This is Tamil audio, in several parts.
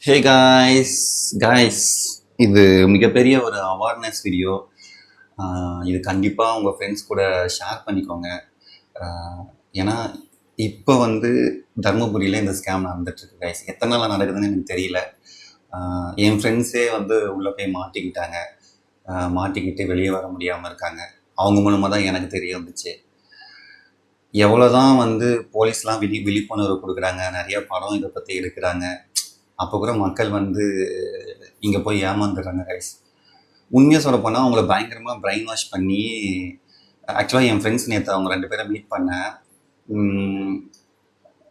ஹே காய்ஸ் காய்ஸ் இது மிகப்பெரிய ஒரு அவேர்னஸ் வீடியோ. இது கண்டிப்பாக உங்கள் ஃப்ரெண்ட்ஸ் கூட ஷேர் பண்ணிக்கோங்க. ஏன்னா இப்போ வந்து தருமபுரியில் இந்த ஸ்கேம் நடந்துட்டுருக்கு காய்ஸ். எத்தனை நாள் நடக்குதுன்னு எனக்கு தெரியல. என் ஃப்ரெண்ட்ஸே வந்து உள்ளே போய் மாட்டிக்கிட்டாங்க. மாட்டிக்கிட்டு வெளியே வர முடியாமல் இருக்காங்க. அவங்க மூலமாக தான் எனக்கு தெரிய வந்துச்சு. எவ்வளோ தான் வந்து போலீஸ்லாம் விழிப்புணர்வு கொடுக்குறாங்க, நிறைய படம் இதை பற்றி எடுக்கிறாங்க, அப்போ கூட மக்கள் வந்து இங்கே போய் ஏமாந்துடுறாங்க கைஸ். உண்மையாக சொல்ல போனால் அவங்கள பயங்கரமாக பிரெயின் வாஷ் பண்ணி, ஆக்சுவலாக என் ஃப்ரெண்ட்ஸ் நேற்று அவங்க 2 பேரை மீட் பண்ணேன்.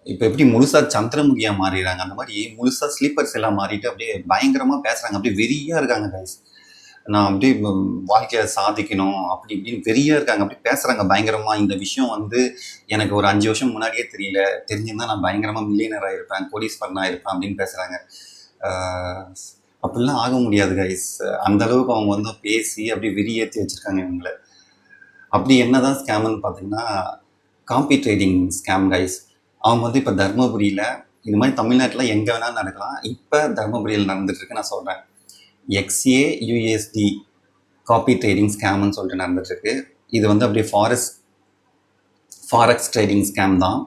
இப்போ எப்படி முழுசாக சந்திரமுகியாக மாறிடுறாங்க, அந்த மாதிரி முழுசாக ஸ்லீப்பர்ஸ் எல்லாம் மாறிட்டு அப்படியே பயங்கரமாக பேசுகிறாங்க, அப்படியே வெறியாக இருக்காங்க கைஸ். நான் அப்படியே வாழ்க்கையில் சாதிக்கணும் அப்படி இப்படின்னு வெறியாக இருக்காங்க, அப்படி பேசுகிறாங்க பயங்கரமாக. இந்த விஷயம் வந்து எனக்கு ஒரு 5 வருஷம் முன்னாடியே தெரியல, தெரிஞ்சிருந்தால் நான் பயங்கரமாக மில்லியனராக இருப்பேன், கோடீஸ்வரனாக இருப்பேன் அப்படின்னு பேசுகிறாங்க. அப்படிலாம் ஆக முடியாது கைஸ். அந்த அளவுக்கு அவங்க வந்து பேசி அப்படி வெறியேற்றி வச்சுருக்காங்க இவங்களை. அப்படி என்னதான் ஸ்கேம்னு பார்த்தீங்கன்னா காப்பி ட்ரேடிங் ஸ்கேம் கைஸ். அவங்க வந்து இப்போ தருமபுரியில், இது மாதிரி தமிழ்நாட்டில் எங்கே வேணாலும் நடக்கலாம், இப்போ தருமபுரியில் நடந்துட்டுருக்கு. நான் சொல்கிறேன், XAUSD காப்பி ட்ரேடிங் ஸ்கேம்னு சொல்லிட்டு நடந்துட்டுருக்கு. இது வந்து அப்படியே ஃபாரெக்ஸ் ட்ரேடிங் ஸ்கேம் தான்.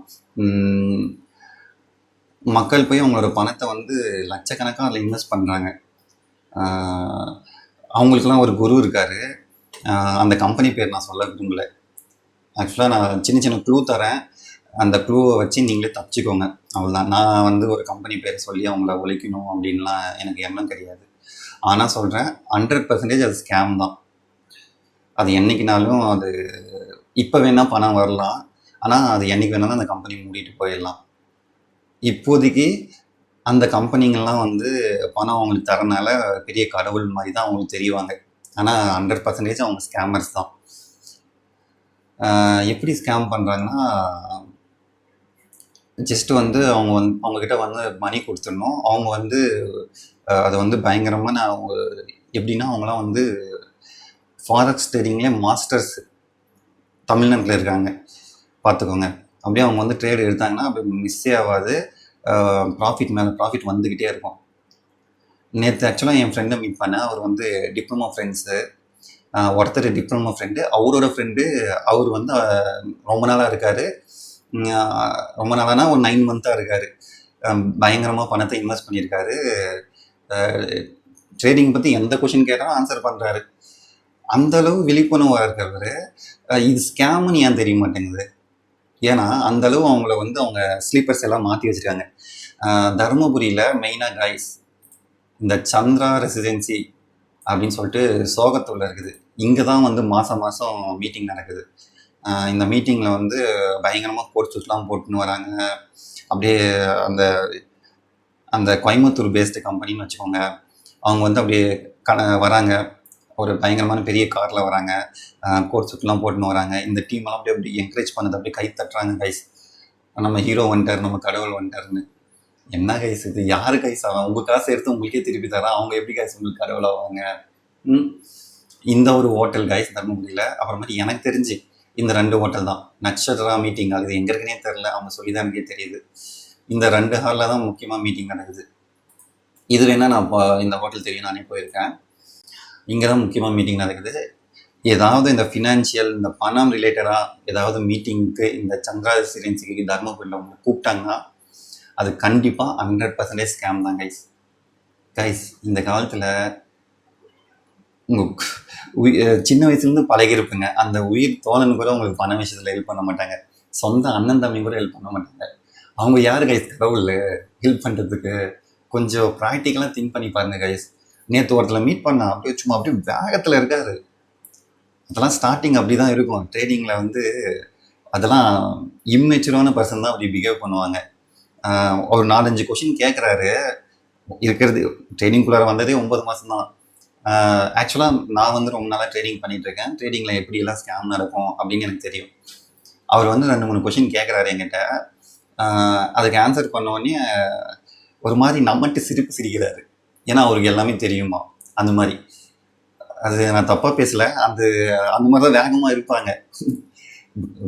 மக்கள் போய் அவங்களோட பணத்தை வந்து லட்சக்கணக்காக அதில் இன்வெஸ்ட் பண்ணுறாங்க. அவங்களுக்குலாம் ஒரு குரு இருக்கார். அந்த கம்பெனி பேர் நான் சொல்ல விரும்பல. ஆக்சுவலாக நான் சின்ன சின்ன க்ளூ தரேன், அந்த க்ளூவை வச்சு நீங்களே தப்பிச்சுக்கோங்க, அவ்வளோதான். நான் வந்து ஒரு கம்பெனி பேர் சொல்லி அவங்கள ஒழிக்கணும் அப்படின்லாம் எனக்கு எண்ணம் கிடையாது. ஆனால் சொல்கிறேன், 100% அது ஸ்கேம் தான். அது என்றைக்குனாலும் அது இப்போ வேணால் பணம் வரலாம், ஆனால் அது என்றைக்கு வேணாலும் அந்த கம்பெனி மூடிட்டு போயிடலாம். இப்போதைக்கு அந்த கம்பெனிங்கள்லாம் வந்து பணம் அவங்களுக்கு தரனால பெரிய கடவுள் மாதிரி தான் அவங்களுக்கு தெரிவாங்க. ஆனால் 100% அவங்க ஸ்கேமர்ஸ் தான். எப்படி ஸ்கேம் பண்ணுறாங்கன்னா, ஜஸ்ட்டு வந்து அவங்கக்கிட்ட வந்து மணி கொடுத்துடணும். அவங்க வந்து அதை வந்து பயங்கரமாக எப்படின்னா, அவங்களாம் வந்து ஃபாரெக்ஸ் ட்ரேடிங்லேயே மாஸ்டர்ஸ் தமிழ்நாட்டில் இருக்காங்க, பார்த்துக்கோங்க. அப்படியே அவங்க வந்து ட்ரேட் எடுத்தாங்கன்னா அப்படி மிஸ்ஸே ஆகாது, ப்ராஃபிட் மேலே ப்ராஃபிட் வந்துக்கிட்டே இருக்கும். நேற்று ஆக்சுவலாக என் ஃப்ரெண்டை மீட் பண்ணேன். அவர் வந்து டிப்ளமோ ஃப்ரெண்ட்ஸு. ஒருத்தர் டிப்ளமோ ஃப்ரெண்டு, அவரோட ஃப்ரெண்டு அவர் வந்து ரொம்ப நாளாக இருக்கார். ரொம்ப நாளானா ஒரு 9 மந்த்தாக இருக்கார். பயங்கரமாக பணத்தை இன்வெஸ்ட் பண்ணியிருக்காரு. ட்ரேடிங் பற்றி எந்த கொஷின் கேட்டாலும் ஆன்சர் பண்ணுறாரு. அந்தளவு விழிப்புணர்வாக இருக்கிறவர் இது ஸ்கேம்னு ஏன் தெரிய மாட்டேங்குது? ஏன்னா அந்தளவு அவங்கள வந்து அவங்க ஸ்லீப்பர்ஸ் எல்லாம் மாற்றி வச்சுருக்காங்க. தருமபுரியில் மெயினாக காய்ஸ், இந்த சந்திரா ரெசிடென்சி அப்படின்னு சொல்லிட்டு சோகத்தூரில் இருக்குது. இங்கே தான் வந்து மாதம் மீட்டிங் நடக்குது. இந்த மீட்டிங்கில் வந்து பயங்கரமாக கோட் சூட்லாம் போட்டுன்னு வராங்க. அப்படியே அந்த அந்த கோயம்புத்தூர் பேஸ்டு கம்பெனின்னு வச்சுக்கோங்க. அவங்க வந்து அப்படியே வராங்க, ஒரு பயங்கரமான பெரிய காரில் வராங்க, கோட் சூட்லாம் போட்டுன்னு வராங்க. இந்த டீமெல்லாம் அப்படியே அப்படி என்கரேஜ் பண்ணது, அப்படியே கை தட்டுறாங்க கைஸ். நம்ம ஹீரோ வந்துட்டார், நம்ம கடவுள் வந்துட்டாருன்னு. என்ன கைஸ் இது? யார் கைஸ் ஆகும்? உங்கள் காசு எடுத்து உங்களுக்கே திருப்பி தரேன், அவங்க எப்படி கைஸ் உங்களுக்கு கடவுள் ஆவாங்க? இந்த ஒரு ஹோட்டல் கைஸ் தர்மபுரியில். அப்புறமேட்டு எனக்கு தெரிஞ்சு இந்த 2 ஹோட்டல் தான். நட்சத்திரா மீட்டிங் ஆகுது, எங்கே இருக்குன்னே தெரில, அவங்க சொல்லி தான் எனக்கே தெரியுது. இந்த 2 ஹாலில் தான் முக்கியமாக மீட்டிங் நடக்குது. இது வேணால் நான் இந்த ஹோட்டல் தெரியும், நானே போயிருக்கேன். இங்கே தான் முக்கியமாக மீட்டிங் நடக்குது. ஏதாவது இந்த ஃபினான்ஷியல், இந்த பணம் ரிலேட்டடாக ஏதாவது மீட்டிங்க்கு இந்த சந்திரா ரெசிடென்சிக்கு தர்மபுரியில் அவங்க கூப்பிட்டாங்கன்னா அது கண்டிப்பாக 100% ஸ்கேம் தான் கைஸ். கைஸ், இந்த காலத்தில் உங்கள் சின்ன வயசுலேருந்து பழகிருப்புங்க, அந்த உயிர் தோழன் கூட உங்களுக்கு பண விஷயத்தில் ஹெல்ப் பண்ண மாட்டாங்க, சொந்த அண்ணன் தம்பி கூட ஹெல்ப் பண்ண மாட்டாங்க. அவங்க யார் கைஸ் கடவுள் ஹெல்ப் பண்ணுறதுக்கு? கொஞ்சம் ப்ராக்டிக்கலாக திங்க் பண்ணி பாருங்க கைஸ். நேற்று ஒருத்தர் மீட் பண்ண அப்படியே சும்மா அப்படியே வேகத்தில் இருக்காரு. அதெல்லாம் ஸ்டார்டிங் அப்படி தான் இருக்கும் ட்ரேடிங்கில் வந்து. அதெல்லாம் இம்மெச்சூரான பர்சன் தான் அப்படி பிஹேவ் பண்ணுவாங்க. ஒரு 4-5 கொஷின் கேட்குறாரு. இருக்கிறது ட்ரேடிங்குள்ளார வந்ததே 9 மாதம் தான். ஆக்சுவலாக நான் வந்து ரொம்ப நாளாக ட்ரேடிங் பண்ணிகிட்ருக்கேன். ட்ரேடிங்கில் எப்படியெல்லாம் ஸ்கேம் நடக்கும் அப்படின்னு எனக்கு தெரியும். அவர் வந்து 2-3 கொஷின் கேட்குறாரு என்கிட்ட. அதுக்கு ஆன்சர் பண்ணோடனே ஒரு மாதிரி நம்மட்டு சிரிக்கிறாரு. ஏன்னா அவருக்கு எல்லாமே தெரியுமா, அந்த மாதிரி. அது நான் தப்பாக பேசலை, அந்த மாதிரி தான் வேகமாக இருப்பாங்க.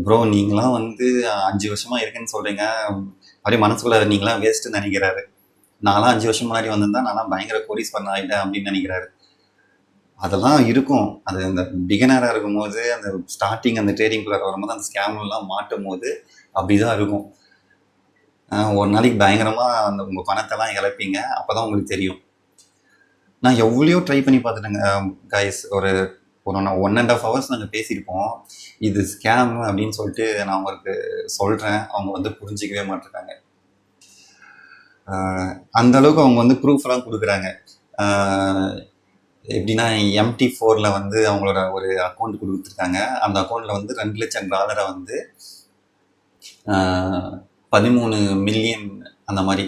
ப்ரோ, நீங்களாம் வந்து 5 வருஷமாக இருக்குன்னு சொல்கிறீங்க, அப்படியே மனசுக்குள்ள நீங்களாம் வேஸ்ட்டுன்னு நினைக்கிறாரு. நான்லாம் 5 வருஷம் முன்னாடி வந்திருந்தா நான்லாம் பயங்கர கோடீஸ்வரன் ஆகிட்டேன் அப்படின்னு நினைக்கிறாரு. அதெல்லாம் இருக்கும். அது அந்த பிகினராக இருக்கும்போது அந்த ஸ்டார்டிங் அந்த ட்ரேடிங்குள்ளே வரும்போது அந்த ஸ்கேம்லாம் மாட்டும் போது அப்படிதான் இருக்கும். ஒரு நாளைக்கு பயங்கரமாக அந்த உங்கள் பணத்தெல்லாம் இழப்பீங்க. அப்போ தான் உங்களுக்கு தெரியும். நான் எவ்வளோ ட்ரை பண்ணி பார்த்துட்டேங்க கைஸ். ஒரு ஒரு 1.5 ஹவர்ஸ் நாங்கள் பேசியிருப்போம். இது ஸ்கேம் அப்படின்னு சொல்லிட்டு நான் அவங்களுக்கு சொல்கிறேன். அவங்க வந்து புரிஞ்சிக்கவே மாட்டேறாங்க. அந்த அளவுக்கு அவங்க வந்து ப்ரூஃப்லாம் கொடுக்குறாங்க. எப்படின்னா MT4ல வந்து அவங்களோட ஒரு அக்கௌண்ட் கொடுத்துருக்காங்க. அந்த அக்கௌண்ட்டில் வந்து $2,00,000 வந்து 13 மில்லியன் அந்த மாதிரி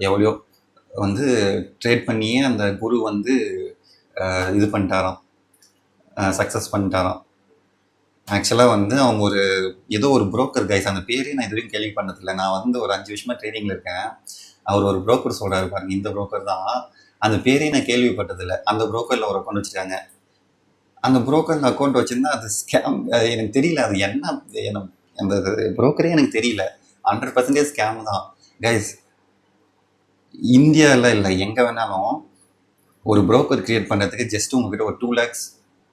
எவ்வளோ வந்து ட்ரேட் பண்ணியே அந்த குரு வந்து இது பண்ணிட்டாராம், சக்ஸஸ் பண்ணிட்டாராம். ஆக்சுவலாக வந்து அவங்க ஏதோ ஒரு புரோக்கர் கைஸ். அந்த பேரே நான் இது வரைக்கும் கேள்வி பண்ணதில்லை. நான் வந்து ஒரு 5 வருஷமாக ட்ரேடிங்கில் இருக்கேன். அவர் ஒரு புரோக்கர் சொல்கிறாரு பாருங்க, இந்த புரோக்கர் தான். அந்த பேரே நான் கேள்விப்பட்டதில்லை. அந்த புரோக்கரில் ஒரு அக்கௌண்ட் வச்சுருக்காங்க. அந்த புரோக்கரில் அக்கௌண்ட் வச்சுருந்தா அது ஸ்கேம். எனக்கு தெரியல அது என்ன அந்த புரோக்கரே எனக்கு தெரியல. 100% ஸ்கேம் தான் கைஸ். இந்தியாவில் இல்லை, எங்கே வேணாலும் ஒரு புரோக்கர் கிரியேட் பண்ணுறதுக்கு ஜஸ்ட் உங்ககிட்ட ஒரு 2 lakhs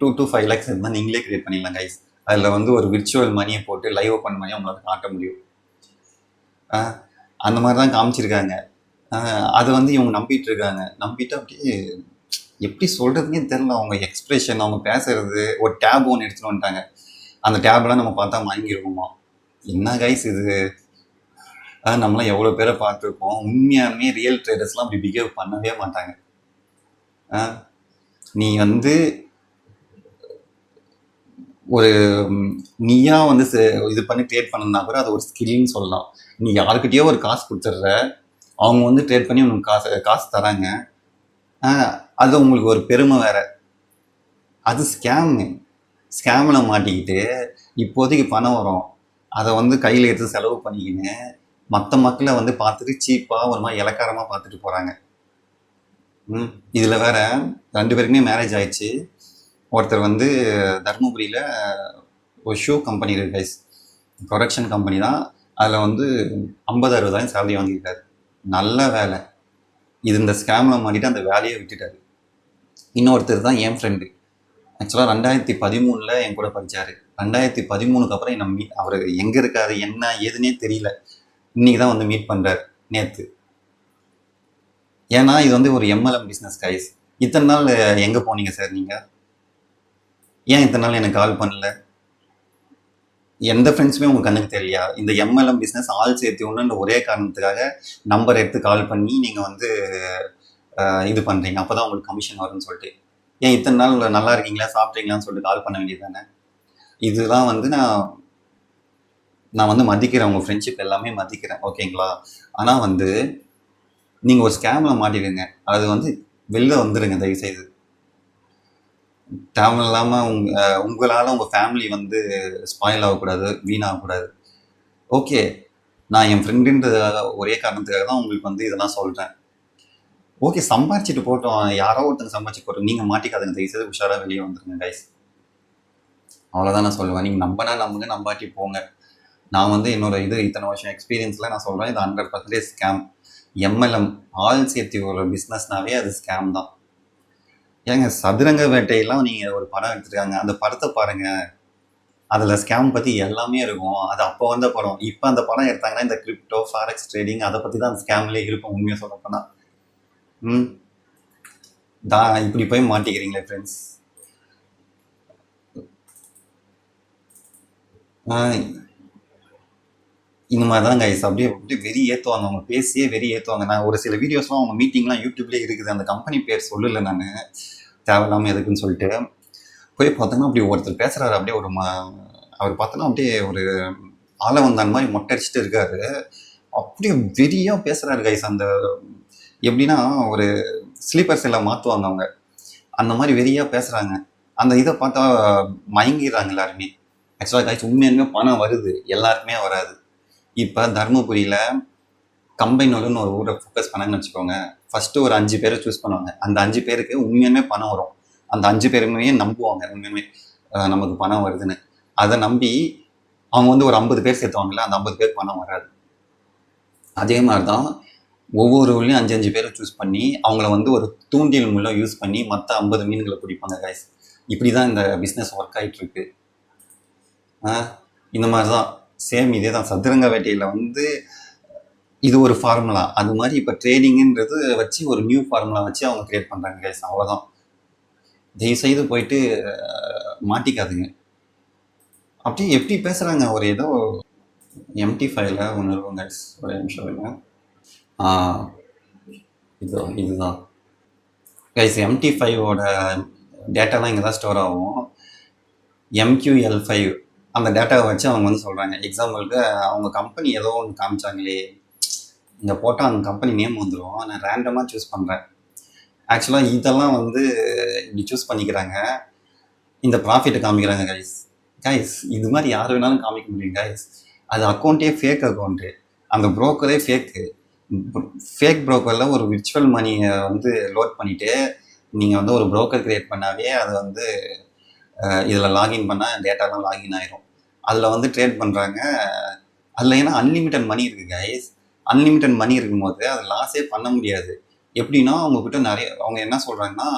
2 to 5 lakhs இருந்தால் நீங்களே கிரியேட் பண்ணிடலாம் கைஸ். அதில் வந்து ஒரு விர்ச்சுவல் மணியை போட்டு லைவ் ஓப்பன் பண்ணி உங்களால் காட்ட முடியும். அந்த மாதிரி தான் காமிச்சிருக்காங்க. அதை வந்து இவங்க நம்பிட்டு இருக்காங்க. நம்பிட்டு அப்படியே எப்படி சொல்கிறதுனே தெரில. அவங்க எக்ஸ்பிரஷன், அவங்க பேசுறது. ஒரு டேப் ஒன்று எடுத்துகிட்டு வந்துட்டாங்க. அந்த டேப்லாம் நம்ம பார்த்தா வாங்கிடுவோமா? என்ன கைஸ் இது? நம்மளாம் எவ்வளோ பேரை பார்த்துருக்கோம். உண்மையாலுமே ரியல் ட்ரேடர்ஸ்லாம் அப்படி பிஹேவ் பண்ணவே மாட்டாங்க. நீ வந்து ஒரு நீயா வந்து இது பண்ணி ட்ரேட் பண்ணனா கூட அது ஒரு ஸ்கில்னு சொல்லலாம். நீ யாருக்கிட்டேயோ ஒரு காசு கொடுத்துட்ற, அவங்க வந்து ட்ரேட் பண்ணி உனக்கு காசு தராங்க. அது உங்களுக்கு ஒரு பெருமை வேற. அது ஸ்கேமில் மாட்டிக்கிட்டு இப்போதைக்கு பணம் வரும், அதை வந்து கையில் எடுத்து செலவு பண்ணிக்கின்னு மற்ற மக்களை வந்து பார்த்துட்டு சீப்பாக ஒரு மாதிரி இலக்காரமாக பார்த்துட்டு போகிறாங்க. இதில் வேற 2 பேருக்குமே மேரேஜ் ஆயிடுச்சு. ஒருத்தர் வந்து தர்மபுரியில் ஒரு ஷூ கம்பெனி இருக்கு கைஸ், ப்ரொடக்ஷன் கம்பெனி தான். அதில் வந்து 50,000-60,000 சேலரி வாங்கியிருக்காரு. நல்ல வேலை. இது இந்த ஸ்கேமில் மாட்டிட்டு அந்த வேலையை விட்டுட்டாரு. இன்னொருத்தர் தான் என் ஃப்ரெண்டு. ஆக்சுவலாக 2013 என் கூட படித்தார். 2013 அப்புறம் அவர் எங்கே இருக்காரு என்ன ஏதுன்னே தெரியல. இன்னைக்கு தான் வந்து மீட் பண்ணுறாரு நேற்று. ஏன்னா இது வந்து ஒரு MLM பிஸ்னஸ் கைஸ். இத்தனை நாள் எங்கே போனீங்க சார் நீங்கள்? ஏன் இத்தனை நாள் எனக்கு கால் பண்ணல? எந்த ஃப்ரெண்ட்ஸுமே உங்கள் கண்ணுக்கு தெரியலையா? இந்த MLM பிஸ்னஸ் ஆள் சேர்த்து ஒன்றுன்ற ஒரே காரணத்துக்காக நம்பர் எடுத்து கால் பண்ணி நீங்கள் வந்து இது பண்ணுறீங்க. அப்போ தான் உங்களுக்கு கமிஷன் வரும்னு சொல்லிட்டு. ஏன் இத்தனை நாள் நல்லா இருக்கீங்களா, சாப்பிட்றீங்களான்னு சொல்லிட்டு கால் பண்ண வேண்டியது தானே? இதுதான் வந்து நான் வந்து மதிக்கிறேன். உங்கள் ஃப்ரெண்ட்ஷிப் எல்லாமே மதிக்கிறேன், ஓகேங்களா? ஆனால் வந்து நீங்கள் ஒரு ஸ்கேமில் மாட்டிடுங்க. அது வந்து வெளில வந்துடுங்க தயவுசெய்து. தேவையில்லாமல் உங்களால் உங்கள் ஃபேமிலி வந்து ஸ்பாயில் ஆகக்கூடாது, வீணாகக்கூடாது. ஓகே, நான் என் ஃப்ரெண்டுன்றதுக்காக ஒரே காரணத்துக்காக தான் உங்களுக்கு வந்து இதெல்லாம் சொல்கிறேன். ஓகே, சம்பாரிச்சிட்டு போட்டோம், யாரோ ஒருத்தங்க சம்பாரிச்சு போட்டோம். நீங்கள் மாட்டிக்காதுங்க தயவுசெய்து. உஷாராக வெளியே வந்துடுங்க கைஸ். அவ்வளோதான் நான் சொல்லுவேன். நீங்கள் நம்பினா நம்புங்க, நம்பாட்டி போங்க. நான் வந்து என்னோட இத்தனை வருஷம் எக்ஸ்பீரியன்ஸில் நான் சொல்கிறேன், இது 100% ஸ்கேம். MLM ஆள் சேர்த்தி ஒரு பிஸ்னஸ்னாவே அது ஸ்கேம் தான். ஏங்க சதுரங்க வேட்டையெல்லாம் நீங்கள் ஒரு படம் எடுத்துருக்காங்க, அந்த படத்தை பாருங்கள். அதில் ஸ்கேம் பற்றி எல்லாமே இருக்கும். அது அப்போ வந்த படம். இப்போ அந்த படம் எடுத்தாங்கன்னா இந்த கிரிப்டோ, ஃபாரெக்ஸ் ட்ரேடிங் அதை பற்றி தான் அந்த ஸ்கேம்லேயே இருக்கும் உண்மையாக சொல்லப்போனால். இப்படி போய் மாட்டிக்கிறீங்களே ஃப்ரெண்ட்ஸ். இந்த மாதிரி தான் கைஸ். அப்படியே வெறி ஏற்றுவாங்க. அவங்க பேசியே வெறி ஏற்றுவாங்க. நான் ஒரு சில வீடியோஸ்லாம் அவங்க மீட்டிங்லாம் யூடியூப்லேயே இருக்குது. அந்த கம்பெனி பேர் சொல்லலை நான், தேவையில்லாமல் எதுக்குன்னு சொல்லிட்டு. போய் பார்த்தோன்னா அப்படி ஒருத்தர் பேசுகிறாரு. அப்படியே அவர் பார்த்தோன்னா அப்படியே ஒரு ஆளை வந்தான் மாதிரி மொட்டை அடிச்சுட்டு இருக்காரு. அப்படியே வெறியாக பேசுகிறாரு கைஸ். அந்த எப்படின்னா ஒரு ஸ்லீப்பர்ஸ் எல்லாம் மாற்றுவாங்க அவங்க, அந்த மாதிரி வெறியாக பேசுகிறாங்க. அந்த இதை பார்த்தா மயங்கிடுறாங்க எல்லாருமே. ஆக்சுவலாக கைஸ் உண்மையாலுமே பணம் வருது, எல்லாருக்குமே வராது. இப்போ தர்மபுரியில் கம்பைனூர்னு ஒரு ஊரை ஃபோக்கஸ் பண்ணாங்கன்னு வச்சுக்கோங்க. ஃபஸ்ட்டு ஒரு 5 பேரை சூஸ் பண்ணுவாங்க. அந்த 5 பேருக்கு உண்மையாலுமே பணம் வரும். அந்த 5 பேருமே நம்புவாங்க உண்மையுமே நமக்கு பணம் வருதுன்னு. அதை நம்பி அவங்க வந்து ஒரு 50 பேர் சேர்த்துவாங்கல்ல, அந்த 50 பேருக்கு பணம் வராது. அதே மாதிரி தான் ஒவ்வொரு ஊர்லேயும் 5 பேரை சூஸ் பண்ணி அவங்கள வந்து ஒரு தூண்டில் மூலம் யூஸ் பண்ணி மற்ற 50 மீன்களை பிடிப்பாங்க கைஸ். இப்படி தான் இந்த பிஸ்னஸ் ஒர்க் ஆகிட்டு இருக்கு. இந்த மாதிரி தான் சேம் இதே தான் சதுரங்க வேட்டையில் வந்து இது ஒரு ஃபார்முலா. அது மாதிரி இப்போ ட்ரேடிங்குன்றது வச்சு ஒரு நியூ ஃபார்முலா வச்சு அவங்க கிரியேட் பண்ணுறாங்க கைஸ். அவ்வளோதான். தயவு செய்து போயிட்டு மாட்டிக்காதுங்க. அப்படியே எப்படி பேசுகிறாங்க, ஒரு ஏதோ MT5ல ஒன்று இருக்கும் கைஸ். ஒரு நிமிஷம் இருங்க. இதுதான் கைஸ். MT5ஓட டேட்டாலாம் இங்கே தான் ஸ்டோர் ஆகும். MQL5 அந்த டேட்டாவை வச்சு அவங்க வந்து சொல்கிறாங்க. எக்ஸாம்பிளுக்கு அவங்க கம்பெனி ஏதோ ஒன்று காமிச்சாங்களே, இங்கே போட்டால் அந்த கம்பெனி நேம் வந்துடும். நான் ரேண்டமாக சூஸ் பண்ணுறேன். ஆக்சுவலாக இதெல்லாம் வந்து இப்படி சூஸ் பண்ணிக்கிறாங்க, இந்த ப்ராஃபிட்டை காமிக்கிறாங்க கைஸ். கைஸ் இது மாதிரி யார் வேணாலும் காமிக்க முடியும் கைஸ். அது அக்கௌண்ட்டே ஃபேக் அக்கௌண்ட்டு, அந்த ப்ரோக்கரே ஃபேக்கு. ஃபேக் ப்ரோக்கரில் ஒரு விர்ச்சுவல் மணியை வந்து லோட் பண்ணிவிட்டு நீங்கள் வந்து ஒரு ப்ரோக்கர் க்ரியேட் பண்ணாவே அது வந்து இதில் லாகின் பண்ணால் டேட்டாலாம் லாகின் ஆயிரும். அதில் வந்து ட்ரேட் பண்ணுறாங்க. அதில் ஏன்னா அன்லிமிட்டட் மணி இருக்குது கைஸ். அன்லிமிட்டட் மணி இருக்கும்போது அது லாஸே பண்ண முடியாது. எப்படின்னா அவங்கக்கிட்ட நிறைய அவங்க என்ன சொல்கிறாங்கன்னா,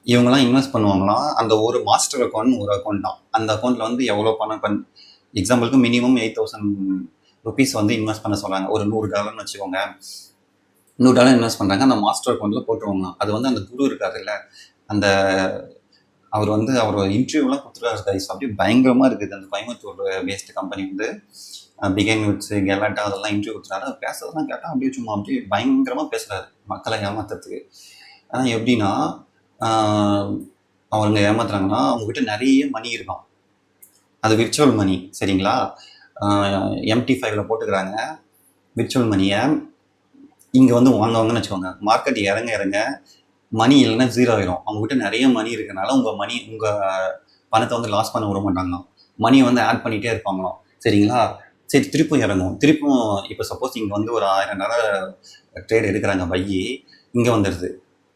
இவங்கெல்லாம் இன்வெஸ்ட் பண்ணுவாங்களாம். அந்த ஒரு மாஸ்டர் அக்கௌண்ட் ஒரு அக்கௌண்ட் தான். அந்த அக்கௌண்ட்டில் வந்து எவ்வளோ பணம் எக்ஸாம்பிளுக்கு மினிமம் 8,000 ருபீஸ் வந்து இன்வெஸ்ட் பண்ண சொல்கிறாங்க. ஒரு $100 வச்சுக்கோங்க. $100 இன்வெஸ்ட் பண்ணுறாங்க, அந்த மாஸ்டர் அக்கௌண்ட்டில் போட்டுருவாங்க. அது வந்து அந்த குரு இருக்காரு இல்லை, அந்த அவர் வந்து அவர் இன்டர்வியூலாம் கொடுத்துருக்காரு கைஸ். அப்படியே பயங்கரமாக இருக்குது. அந்த கோயம்புத்தூர் பேஸ்டு கம்பெனி வந்து பிகைன் விட்ஸ் கெலாட்டா அதெல்லாம் இன்டர்வியூ கொடுத்துறாரு. பேசுறதெல்லாம் கேட்டால் அப்படியே சும்மா அப்படியே பயங்கரமாக பேசுகிறாரு மக்களை ஏமாத்துறதுக்கு. ஆனால் எப்படின்னா அவங்க ஏமாத்துறாங்கன்னா அவங்ககிட்ட நிறைய மணி இருக்கும், அது விர்ச்சுவல் மணி. சரிங்களா? MT5ல போட்டுக்கிறாங்க விர்ச்சுவல் மணியை. இங்கே வந்து வாங்குவாங்கன்னு வச்சுக்கோங்க. மார்க்கெட் இறங்க இறங்க மணி இல்லைன்னா 0 ஆயிரும். அவங்ககிட்ட நிறைய மணி இருக்கனால உங்கள் பணத்தை வந்து லாஸ் பண்ண விட மாட்டாங்களாம். மணியை வந்து ஆட் பண்ணிகிட்டே இருப்பாங்களாம். சரிங்களா? சரி, திருப்பும் இறங்கும். திருப்பும் இப்போ சப்போஸ் இங்கே வந்து ஒரு $1000 ட்ரேட் எடுக்கிறாங்க, பையி இங்கே வந்துடுது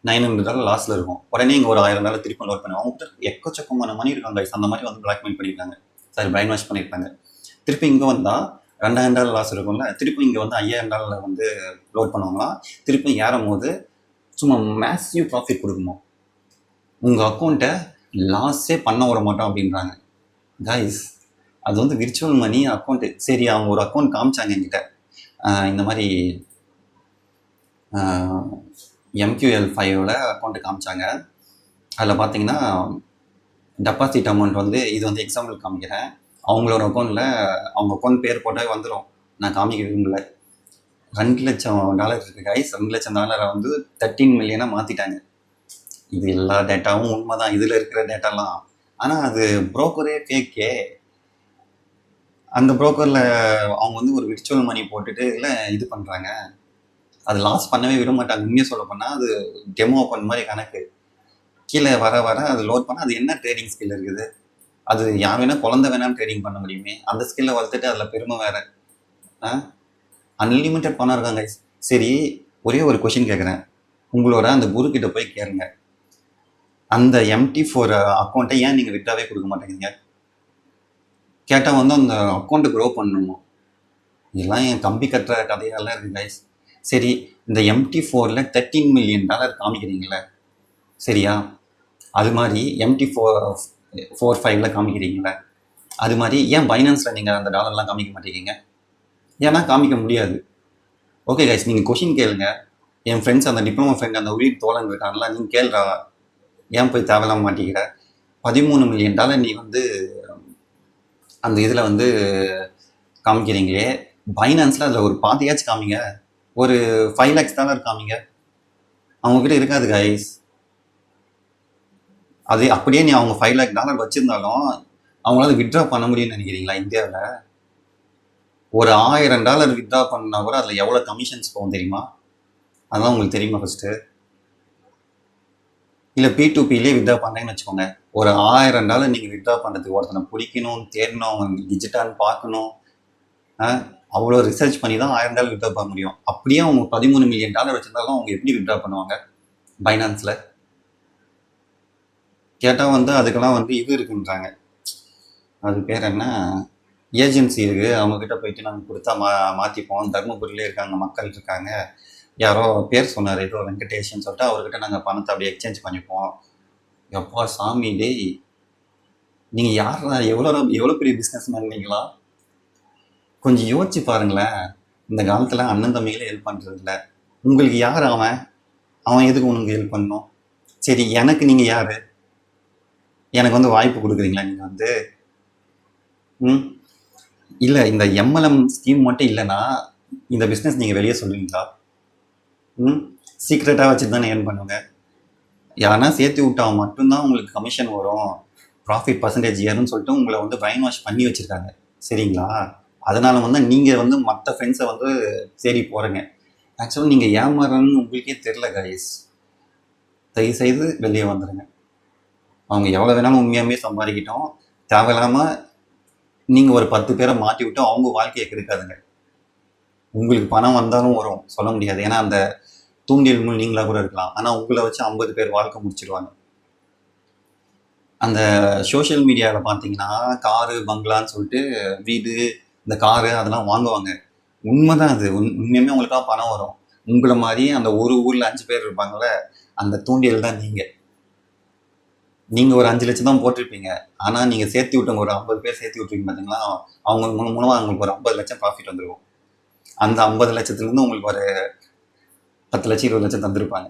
$900 லாஸில் இருக்கும். உடனே இங்கே ஒரு $1000 திருப்பி லோட் பண்ணுவாங்க. அவங்ககிட்ட எக்கச்சக்கமான மணி இருக்காங்க கைஸ். அந்த மாதிரி வந்து பிளாக்மெயில் பண்ணியிருக்காங்க, சாரி பிரைன் வாஷ் பண்ணியிருக்காங்க. திருப்பி இங்கே வந்தால் $2000 லாஸ் இருக்கும்ல, திருப்பி இங்கே வந்து $5000 வந்து லோட் பண்ணுவாங்களாம். திருப்பி ஏறும் போது சும்மா மேசிவ் ப்ராஃபிட் கொடுக்குமா. உங்கள் அக்கௌண்ட்டை லாஸே பண்ண விட மாட்டோம் அப்படின்றாங்க கைஸ். அது வந்து விர்ச்சுவல் மணி அக்கௌண்ட்டு. சரி, அவங்க ஒரு அக்கௌண்ட் காமிச்சாங்க என்கிட்ட. இந்த மாதிரி MQL5ல அக்கௌண்ட்டு காமிச்சாங்க. அதில் பார்த்தீங்கன்னா டெபாசிட் அமௌண்ட் வந்து இது வந்து எக்ஸாம்பிள் காமிக்கிறேன். அவங்களோட அக்கௌண்ட்டில் அவங்க அக்கௌண்ட் பேர் போட்டால் வந்துடும். நான் காமிக்க விரும்பல. $2,00,000 இருக்குது கைஸ். $2,00,000 வந்து 13 மில்லியனாக மாற்றிட்டாங்க. இது எல்லா டேட்டாவும் உண்மை தான், இதில் இருக்கிற டேட்டாலாம். ஆனால் அது புரோக்கரே ஃபேக்கே. அந்த புரோக்கரில் அவங்க வந்து ஒரு விர்ச்சுவல் மணி போட்டுட்டு இல்லை இது பண்ணுறாங்க. அது லாஸ் பண்ணவே விட மாட்டாங்க. உண்மையாக சொல்ல போனால் அது டெமோ அக்கௌண்ட் மாதிரி கணக்கு. கீழே வர வர அது லோட் பண்ணால் அது என்ன ட்ரேடிங் ஸ்கில் இருக்குது? அது யார் வேணால் குழந்தை வேணாலும் ட்ரேடிங் பண்ண முடியுமே. அந்த ஸ்கில்லை வளர்த்துட்டு அதில் பெருமை வேறு. அன்லிமிட்டட் பணம் இருக்காங்க. சரி, ஒரே ஒரு கொஷின் கேட்குறேன். உங்களோட அந்த குரு கிட்ட போய் கேளுங்க, அந்த MT4 அக்கௌண்ட்டை ஏன் நீங்கள் விட்டாவே கொடுக்க மாட்டேங்கிறீங்க? கேட்டால் வந்து அந்த அக்கௌண்ட்டை க்ரோ பண்ணணுமோ. இதெல்லாம் என் கம்பி கட்டுற கதையெல்லாம் இருக்குது கைஸ். சரி, இந்த MT4ல $13 மில்லியன் காமிக்கிறீங்களே, சரியா? அது மாதிரி MT45ல காமிக்கிறீங்களே, அது மாதிரி ஏன் பைனான்ஸில் நீங்கள் அந்த டாலர்லாம் காமிக்க மாட்டேங்கிறீங்க? ஏன்னா காமிக்க முடியாது. ஓகே கைஸ், நீங்கள் கொஷின் கேளுங்க. என் ஃப்ரெண்ட்ஸ், அந்த டிப்ளமோ ஃப்ரெண்ட், அந்த உயிர் தோழன் இருக்காங்களா, நீங்கள் கேள்றா, ஏன் போய் தேவையில்லாம மாட்டிக்கிற? $13 மில்லியன் நீ வந்து அந்த இதில் வந்து காமிக்கிறீங்களே, பைனான்ஸில் அதில் ஒரு பாதியாச்சும் காமிங்க. ஒரு $5 lakhs காமிங்க. அவங்கக்கிட்ட இருக்காது கைஸ். அது அப்படியே நீ அவங்க $5 lakh வச்சுருந்தாலும் அவங்களால வித்ட்ரா பண்ண முடியும்னு நினைக்கிறீங்களா? இந்தியாவில் ஒரு $1000 வித்ட்ரா பண்ணா கூட அதில் எவ்வளோ கமிஷன்ஸ் போகும் தெரியுமா? அதெல்லாம் உங்களுக்கு தெரியுமா ஃபஸ்ட்டு? இல்லை P2Pலே வித்ட்ரா பண்ணுறேன்னு வச்சுக்கோங்க. ஒரு $1000 நீங்கள் வித்ட்ரா பண்ணுறதுக்கு ஒருத்தனை பிடிக்கணும், தேடணும், அவங்க டிஜிட்டான்னு பார்க்கணும், அவ்வளோ ரிசர்ச் பண்ணி தான் $1000 வித்ட்ரா பண்ண முடியும். அப்படியே அவங்க $13 மில்லியன் வச்சுருந்தாலும் அவங்க எப்படி வித்ட்ரா பண்ணுவாங்க பைனான்ஸில்? கேட்டால் வந்து அதுக்கெல்லாம் வந்து இது இருக்குன்றாங்க. அது பேர் என்ன, ஏஜென்சி இருக்குது, அவங்கக்கிட்ட போயிட்டு நாங்கள் கொடுத்தா மாற்றிப்போம். தருமபுரியிலே இருக்காங்க, மக்கள் இருக்காங்க. யாரோ பேர் சொன்னார், ஏதோ வெங்கடேஷன் சொல்லிட்டு, அவர்கிட்ட நாங்கள் பணத்தை அப்படியே எக்ஸ்சேஞ்ச் பண்ணிப்போம். எப்பா சாமி டேய், நீங்கள் யாரா, எவ்வளோ பெரிய பிஸ்னஸ் மேன் கொஞ்சம் யோசிச்சு பாருங்களேன். இந்த காலத்தில் அண்ணன் தம்பிகளே ஹெல்ப் பண்ணுறது இல்லை. உங்களுக்கு யார் அவன்? அவன் எதுக்கு உனக்கு ஹெல்ப் பண்ணணும்? சரி, எனக்கு நீங்கள் யார்? எனக்கு வந்து வாய்ப்பு கொடுக்குறீங்களா நீங்கள் வந்து? இல்லை, இந்த எம்எல்எம் ஸ்கீம் மட்டும் இல்லைன்னா இந்த பிஸ்னஸ் நீங்கள் வெளியே சொல்லுவீங்களா? சீக்ரெட்டாக வச்சுட்டு தானே ஏர்ன் பண்ணுங்க. யாருன்னா சேர்த்து விட்டா மட்டும்தான் உங்களுக்கு கமிஷன் வரும், ப்ராஃபிட் பர்சன்டேஜ் ஏறும்னு சொல்லிட்டு உங்களை வந்து பிரைன் வாஷ் பண்ணி வச்சுருக்காங்க. சரிங்களா? அதனால வந்து நீங்கள் வந்து மற்ற ஃப்ரெண்ட்ஸை வந்து தேடி போகிறீங்க. ஆக்சுவலாக நீங்கள் ஏமாறுறன்னு உங்களுக்கே தெரில கைஸ். தயவுசெய்து வெளியே வந்துடுங்க. அவங்க எவ்வளோ வேணாலும் உண்மையாமே சம்பாதிக்கிட்டோம். தேவையில்லாமல் நீங்கள் ஒரு 10 பேரை மாட்டி விட்டு அவங்க வாழ்க்கையை கெடுக்காதுங்க. உங்களுக்கு பணம் வந்தாலும் வரும், சொல்ல முடியாது. ஏன்னா அந்த தூண்டியல் முள் நீங்களாக கூட இருக்கலாம். ஆனால் உங்களை வச்சு 50 பேர் வாழ்க்கை முடிச்சிடுவாங்க. அந்த சோஷியல் மீடியாவில் பார்த்தீங்கன்னா காரு பங்களான்னு சொல்லிட்டு வீடு, இந்த காரு அதெல்லாம் வாங்குவாங்க. உண்மைதான் அது. உண்மையுமே உங்களுக்காக பணம் வரும். உங்களை மாதிரி அந்த ஒரு ஊரில் 5 பேர் இருப்பாங்கள்ல, அந்த தூண்டியல் தான் நீங்கள் ஒரு 5 லட்சம் தான் போட்டிருப்பீங்க. ஆனால் நீங்கள் சேர்த்து விட்டவங்க ஒரு 50 பேர் சேர்த்து விட்டுருப்பீங்க பார்த்தீங்களா, அவங்க மூலமாக அவங்களுக்கு ஒரு 50 லட்சம் ப்ராஃபிட் வந்துருக்கும். அந்த 50 லட்சத்துலேருந்து உங்களுக்கு ஒரு 10 லட்சம் 20 லட்சம் தந்திருப்பாங்க.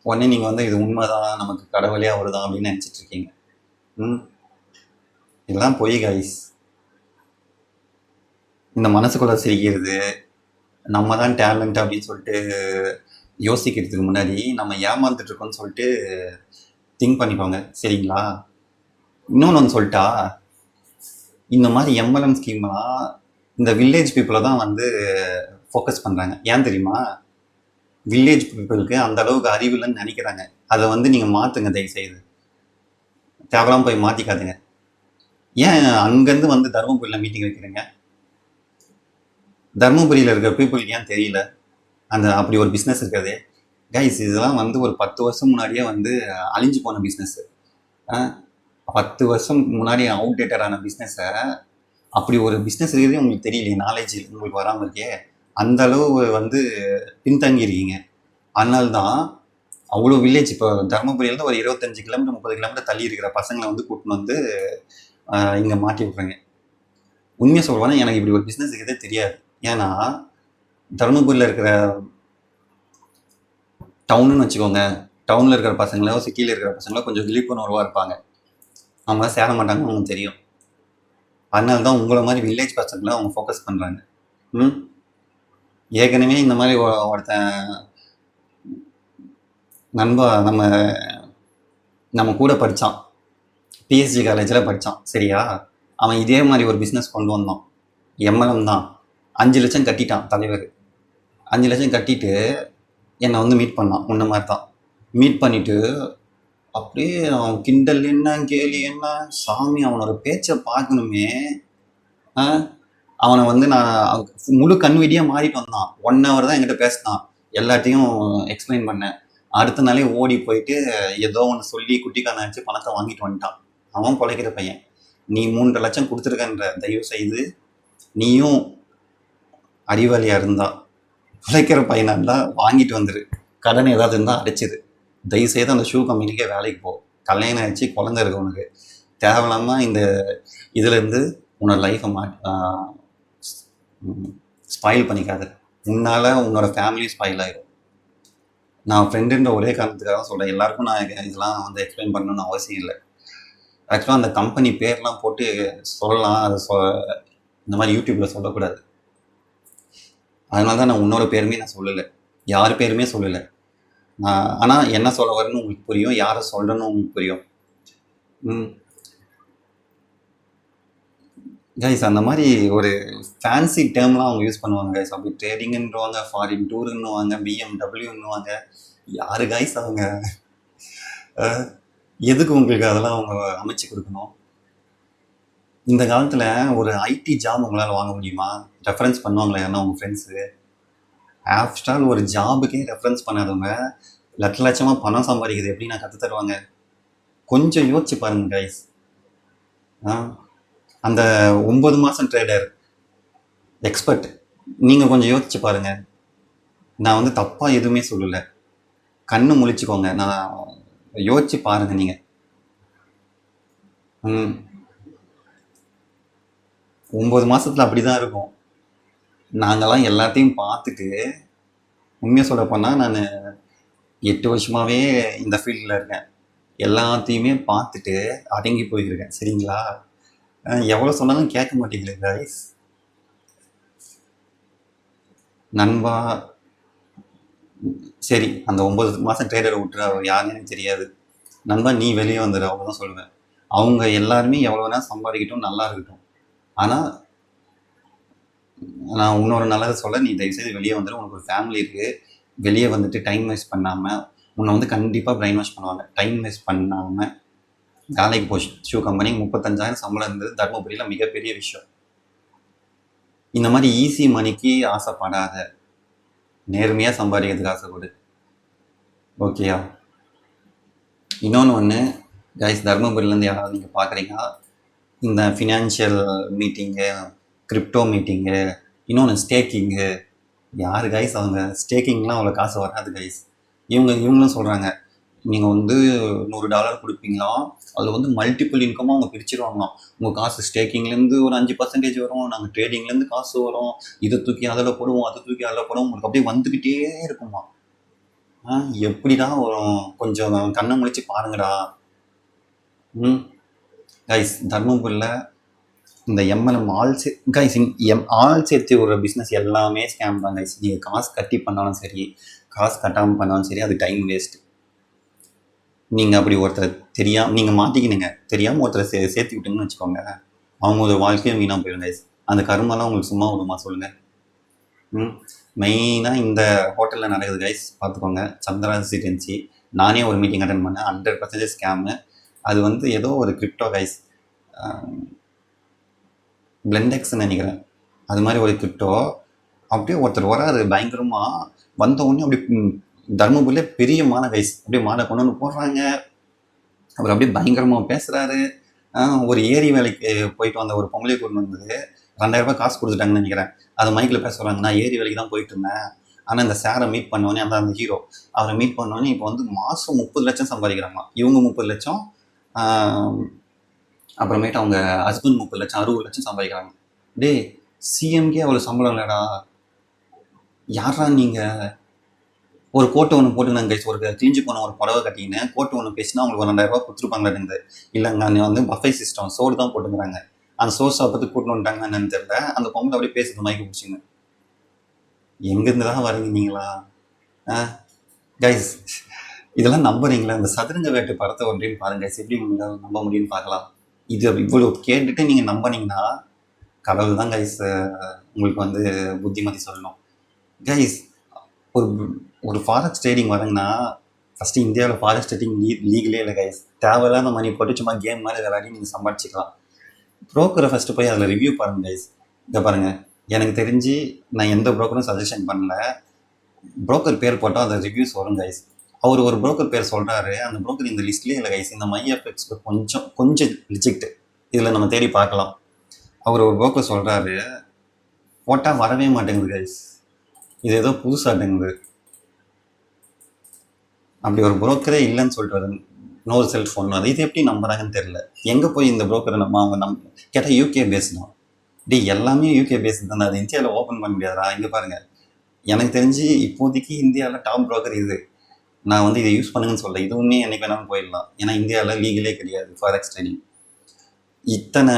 உடனே நீங்கள் வந்து இது உண்மைதான், நமக்கு கடவுளையாக வருதான் அப்படின்னு நினச்சிட்டு இருக்கீங்க. இதெல்லாம் பொய் கைஸ். இந்த மனசுக்குள்ள சிரிக்கிறது, நம்ம தான் டேலண்ட் அப்படின்னு சொல்லிட்டு யோசிக்கிறதுக்கு முன்னாடி நம்ம ஏமாந்துட்டு இருக்கோம்னு சொல்லிட்டு திங்க் பண்ணிக்கோங்க. சரிங்களா? இன்னொன்று ஒன்று சொல்லிட்டா, இந்த மாதிரி எம்எல்எம் ஸ்கீம்லாம் இந்த வில்லேஜ் பீப்புளை தான் வந்து ஃபோக்கஸ் பண்ணுறாங்க. ஏன் தெரியுமா? வில்லேஜ் பீப்புளுக்கு அந்த அளவுக்கு அறிவு இல்லைன்னு நினைக்கிறாங்க. அதை வந்து நீங்கள் மாற்றுங்க தயவுசெய்து. தேவையில்லாமல் போய் மாற்றிக்காதுங்க. ஏன் அங்கேருந்து வந்து தருமபுரியில் மீட்டிங் வைக்கிறீங்க? தருமபுரியில் இருக்கிற பீப்புளுக்கு ஏன் தெரியல அப்படி ஒரு பிஸ்னஸ் இருக்கிறதே? கைஸ், இதெல்லாம் வந்து ஒரு 10 வருஷம் முன்னாடியே வந்து அழிஞ்சு போன பிஸ்னஸ்ஸு. 10 வருஷம் முன்னாடி அவுடேட்டடான பிஸ்னஸை அப்படி ஒரு பிஸ்னஸ் இருக்கிறதே உங்களுக்கு தெரியலையே, நாலேஜ் உங்களுக்கு வராமல் இருக்கே. அந்த அளவு வந்து பின்தங்கி இருக்கீங்க. அதனால தான் அவ்வளோ வில்லேஜ், இப்போ தருமபுரியிலேருந்து ஒரு 25 கிலோமீட்டர் 30 கிலோமீட்டர் தள்ளி இருக்கிற பசங்களை வந்து கூட்டின்னு வந்து இங்கே மாட்டி விட்றேங்க. உண்மையாக சொல்லுவானே, எனக்கு இப்படி ஒரு பிஸ்னஸ் இருக்கிறதே தெரியாது. ஏன்னா தருமபுரியில் இருக்கிற டவுனுன்னு வச்சுக்கோங்க, டவுனில் இருக்கிற பசங்களோ சிட்டியில் இருக்கிற பசங்களோ கொஞ்சம் விழிப்புணர்வாக இருப்பாங்க. அவங்க சேர மாட்டாங்கன்னு உங்களுக்கு தெரியும். அதனால தான் உங்களை மாதிரி வில்லேஜ் பசங்களை அவங்க ஃபோக்கஸ் பண்ணுறாங்க. ஏற்கனவே இந்த மாதிரி ஒருத்தன் நண்பா நம்ம கூட படித்தான், பிஎஸ்ஜி காலேஜில் படித்தான். சரியா? அவன் இதே மாதிரி ஒரு பிஸ்னஸ் கொண்டு வந்தான். எம்எல்எம் தான். 5 லட்சம் கட்டிட்டான் தலைவர். 5 லட்சம் கட்டிட்டு என்னை வந்து மீட் பண்ணான். முன்ன மாதிரி தான் மீட் பண்ணிவிட்டு அப்படியே அவன் கிண்டல் என்ன கேலி என்ன, சாமி அவனோட பேச்சை பார்க்கணுமே. அவனை வந்து நான் முழு கன்வீடியாக மாறிட்டு வந்தான். 1 hour தான் என்கிட்ட பேசினான். எல்லாத்தையும் எக்ஸ்பிளைன் பண்ணேன். அடுத்த நாளே ஓடி போயிட்டு ஏதோ ஒன்று சொல்லி குட்டிக்கான வச்சு பணத்தை வாங்கிட்டு வந்துட்டான். அவன் பிழைக்கிற பையன். நீ 3.5 லட்சம் கொடுத்துருக்கன்ற, தயவு செய்து நீயும் அறிவாளியாக இருந்தா பிழைக்கிற பையனாக இருந்தால் வாங்கிட்டு வந்துரு. கடன் ஏதாவது இருந்தால் அடைச்சிது. தயவுசெய்து அந்த ஷூ கம்பெனிக்கே வேலைக்கு போ. கல்யாணம் ஆச்சு, குழந்தை இருக்கு உனக்கு. தேவையில்லாமல் இந்த இதுலேருந்து உன்னோட லைஃப்பை ஸ்பாயில் பண்ணிக்காது. உன்னால் உன்னோட ஃபேமிலி ஸ்பாயில் ஆகிடும். நான் ஃப்ரெண்டுன்ற ஒரே காரணத்துக்காக தான் சொல்கிறேன். எல்லாருக்கும் நான் இதெல்லாம் வந்து எக்ஸ்பிளைன் பண்ணணும்னு அவசியம் இல்லை. ஆக்சுவலாக அந்த கம்பெனி பேர்லாம் போட்டு சொல்லலாம், அதை இந்த மாதிரி யூடியூப்பில் சொல்லக்கூடாது. அதனால தான் நான் உன்னோட பேருமே நான் சொல்லலை, யார் பேருமே சொல்லலை. ஆனால் என்ன சொல்ல வரேன்னு உங்களுக்கு புரியும், யாரை சொல்கிறேன்னு உங்களுக்கு புரியும். கைஸ், அந்த மாதிரி ஒரு ஃபேன்சி டேர்ம்லாம் அவங்க யூஸ் பண்ணுவாங்க கைஸ். அப்படி ட்ரேடிங்ன்றவாங்க, ஃபாரின் டூருன்னுவாங்க, பிஎம்டபிள்யூன்னுவாங்க. யார் கைஸ் அவங்க? எதுக்கு உங்களுக்கு அதெல்லாம் அவங்க அமைச்சு கொடுக்கணும்? இந்த காலத்தில் ஒரு ஐடி ஜாப் உங்களால் வாங்க முடியுமா? ரெஃபரன்ஸ் பண்ணுவாங்களா யாருன்னா உங்கள் ஃப்ரெண்ட்ஸு? ஆஃப்டர் ஒரு ஜாபுக்கே ரெஃபரன்ஸ் பண்ணாதவங்க லட்சமாக பணம் சம்பாதிக்கிறது எப்படி நான் கற்று தருவாங்க? கொஞ்சம் யோசிச்சு பாருங்க கைஸ். அந்த 9 மாதம் ட்ரேடர் எக்ஸ்பர்ட். நீங்கள் கொஞ்சம் யோசிச்சு பாருங்க. நான் வந்து தப்பாக எதுவுமே சொல்லலை. கண்ணு முழிச்சுக்கோங்க. நான் யோசிச்சு பாருங்க நீங்கள். 9 மாசத்துல அப்படிதான் இருக்கும். நாங்கெல்லாம் எல்லாத்தையும் பார்த்துட்டு, உண்மையாக சொல்ல போனால் நான் 8 வருஷமாவே இந்த ஃபீல்டில் இருக்கேன். எல்லாத்தையுமே பார்த்துட்டு அடங்கி போயிருக்கேன். சரிங்களா? எவ்வளோ சொன்னாலும் கேட்க மாட்டீங்களே கைஸ். நண்பா, சரி அந்த 9 மாதம் ட்ரேடரை விட்டுரு, அவர் யாருன்னு எனக்கு தெரியாது. நண்பா நீ வெளியே வந்துடு, அவ்வளோதான் சொல்லுவேன். அவங்க எல்லாருமே எவ்வளோ வேணால் சம்பாதிக்கட்டும், நல்லா இருக்கட்டும். ஆனால் நான் இன்னொரு நல்லதை சொல்ல, நீ தயவுசெய்து வெளியே வந்துடு. உனக்கு ஒரு ஃபேமிலி இருக்குது. வெளியே வந்துட்டு டைம் வேஸ்ட் பண்ணாமல் உன்னை வந்து கண்டிப்பாக பிரைன் வாஷ் பண்ணுவாங்க. டைம் வேஸ்ட் பண்ணாமல் வேலைக்கு போச்சு. ஷூ கம்பெனிக்கு 35,000 சம்பளம் இருந்தது. தர்மபுரியில் மிகப்பெரிய விஷயம். இந்த மாதிரி ஈஸி மணிக்கு ஆசைப்படாத, நேர்மையாக சம்பாதிக்கிறதுக்கு ஆசைப்படு. ஓகேயா? இன்னொன்று கைஸ், தர்மபுரியிலேருந்து யாராவது நீங்கள் பார்க்குறீங்கன்னா, இந்த ஃபினான்ஷியல் மீட்டிங்கு, கிரிப்டோ மீட்டிங்கு, இன்னொன்று ஸ்டேக்கிங்கு, யார் கைஸ் அவங்க ஸ்டேக்கிங்லாம் அவ்வளோ காசு வராது கைஸ். இவங்களும் சொல்கிறாங்க, நீங்கள் வந்து $100 கொடுப்பீங்களா, அதில் வந்து மல்டிபிள் இன்கமாக அவங்க பிரிச்சுருவாங்களாம். உங்கள் காசு ஸ்டேக்கிங்லேருந்து ஒரு 5% வரும், நாங்கள் ட்ரேடிங்லேருந்து காசு வரும், இதை தூக்கி அதில் போடுவோம், அதை தூக்கி அதில் போடுவோம், உங்களுக்கு அப்படியே வந்துக்கிட்டே இருக்குமா. எப்படிடா வரும்? கொஞ்சம் கண்ணை முழிச்சு பாருங்கடா. கைஸ், தர்மபுரியில் இந்த எம்எல்எம் ஆள் சேர்த்து ஒரு பிஸ்னஸ் எல்லாமே ஸ்கேம் தான் கைஸ். நீங்கள் காசு கட்டி பண்ணாலும் சரி, காசு கட்டாமல் பண்ணாலும் சரி, அது டைம் வேஸ்ட். நீங்கள் அப்படி ஒருத்தர் தெரியாமல் நீங்கள் மாட்டிக்கினீங்க, தெரியாமல் ஒருத்தரை சேர்த்து விட்டுங்கன்னு வச்சுக்கோங்க, அவங்க ஒரு வாழ்க்கையும் வீணாக போயிடும் கைஸ். அந்த கருமெல்லாம் உங்களுக்கு சும்மா விடுமா சொல்லுங்கள்? மெயினாக இந்த ஹோட்டலில் நடக்குது கைஸ், பார்த்துக்கோங்க. சந்திரா ரெசிடென்சி, நானே ஒரு மீட்டிங் அட்டன் பண்ணேன். 100% ஸ்கேமு. அது வந்து ஏதோ ஒரு கிரிப்டோ கைஸ், பிளெண்டெக்ஸ்ன்னு நினைக்கிறேன், அது மாதிரி ஒரு கிரிப்டோ. அப்படியே ஒருத்தர் வராது பயங்கரமாக, வந்தவுடனே அப்படி தர்மபுரியிலே பெரிய மாலை கைஸ், அப்படியே மாலை கொண்டு வந்து போடுறாங்க. அவர் அப்படியே பயங்கரமாக பேசுகிறாரு. ஒரு ஏரி வேலைக்கு போயிட்டு வந்த ஒரு பொம்பளை கொண்டு வந்து 2,000 காசு கொடுத்துட்டாங்கன்னு நினைக்கிறேன். அது மைக்கில் பேச சொல்கிறாங்க, நான் ஏரி வேலைக்கு தான் போயிட்டு இருந்தேன், ஆனால் இந்த சாரை மீட் பண்ணோன்னே, அந்த ஹீரோ அவரை மீட் பண்ணோன்னே இப்போ வந்து மாதம் 30 லட்சம் சம்பாதிக்கிறாங்களாம். இவங்க 30 லட்சம், அப்புறமேட்டு அவங்க ஹஸ்பண்ட் 30 லட்சம், 60 லட்சம் சம்பாதிக்கிறாங்க. டே, சிஎம்கே அவ்வளோ சம்பளம் இல்லைடா. யாரா நீங்கள்? ஒரு கோட்டை ஒன்று போட்டுனாங்க கைஸ், ஒரு கிழிஞ்சு போன ஒரு புடவை கட்டின்னு கோட்டை ஒன்று பேசினா அவங்களுக்கு ஒரு 2,000 கொடுத்துருப்பாங்களா இருந்து. இல்லைங்க, நீ வந்து பஃபே சிஸ்டம் சோறு தான் போட்டுக்கிறாங்க. அந்த சோறு சாப்பிட்டு கூட்டின்னு வந்துட்டாங்க என்னன்னு தெரியல. அந்த பொம்பளை அப்படியே பேசுறது மைக்கு பிடிச்சிங்க. எங்கேருந்து தான் வரீங்க நீங்களா கைஸ்? இதெல்லாம் நம்புறீங்களா? இந்த சதுரங்க வேட்டு படத்தை ஒரு டைம் பாருங்க கைஸ், எப்படி நம்ப முடியும்னு பார்க்கலாம். இது இவ்வளோ கேட்டுட்டு நீங்கள் நம்பினீங்கன்னா கடவுள் தான் கைஸ் உங்களுக்கு வந்து புத்திமதி சொல்லணும். கைஸ், ஒரு ஃபாரெக்ஸ் ட்ரேடிங் வரங்கன்னா ஃபஸ்ட்டு இந்தியாவில் ஃபாரெக்ஸ் ட்ரேடிங் லீகலே இல்லை கைஸ். தேவையில்லாத மணி போட்டு சும்மா கேம் மாதிரி விளையாடி நீங்கள் சம்பாதிச்சிக்கலாம். ப்ரோக்கரை ஃபஸ்ட்டு போய் அதில் ரிவ்யூ பாருங்கள் கைஸ். இதை பாருங்கள், எனக்கு தெரிஞ்சு நான் எந்த ப்ரோக்கரும் சஜஷன் பண்ணல. ப்ரோக்கர் பேர் போட்டால் அந்த ரிவ்யூஸ் வரும் கைஸ். அவர் ஒரு ப்ரோக்கர் பேர் சொல்கிறாரு, அந்த ப்ரோக்கர் இந்த லிஸ்ட்லேயே இல்லை கைஸ். இந்த MyFX கொஞ்சம் ரிஜெக்ட், இதில் நம்ம தேடி பார்க்கலாம். அவர் ஒரு ப்ரோக்கர் சொல்கிறாரு, போட்டால் வரவே மாட்டேங்குது கைஸ், இது ஏதோ புதுசாட்டேங்குது. அப்படி ஒரு புரோக்கரே இல்லைன்னு சொல்லிட்டு வருது. நோ செல்ஃபோன், அது இது எப்படி நம்புறாங்கன்னு தெரியல. எங்கே போய் இந்த புரோக்கரை அவங்க கேட்டால் UK பேஸ் தான். எல்லாமே UK பேஸ் தானே, அது இந்தியாவில் ஓப்பன் பண்ண முடியாதா? இங்கே பாருங்கள், எனக்கு தெரிஞ்சு இப்போதைக்கு இந்தியாவில் டாப் புரோக்கர் இது. நான் வந்து இதை யூஸ் பண்ணுங்கன்னு சொல்ல, இதுவுமே என்னைக்கு வேணாலும் போயிடலாம். ஏன்னா இந்தியாவில் லீகலே கிடையாது ஃபாரெக்ஸ் ட்ரேடிங். இத்தனை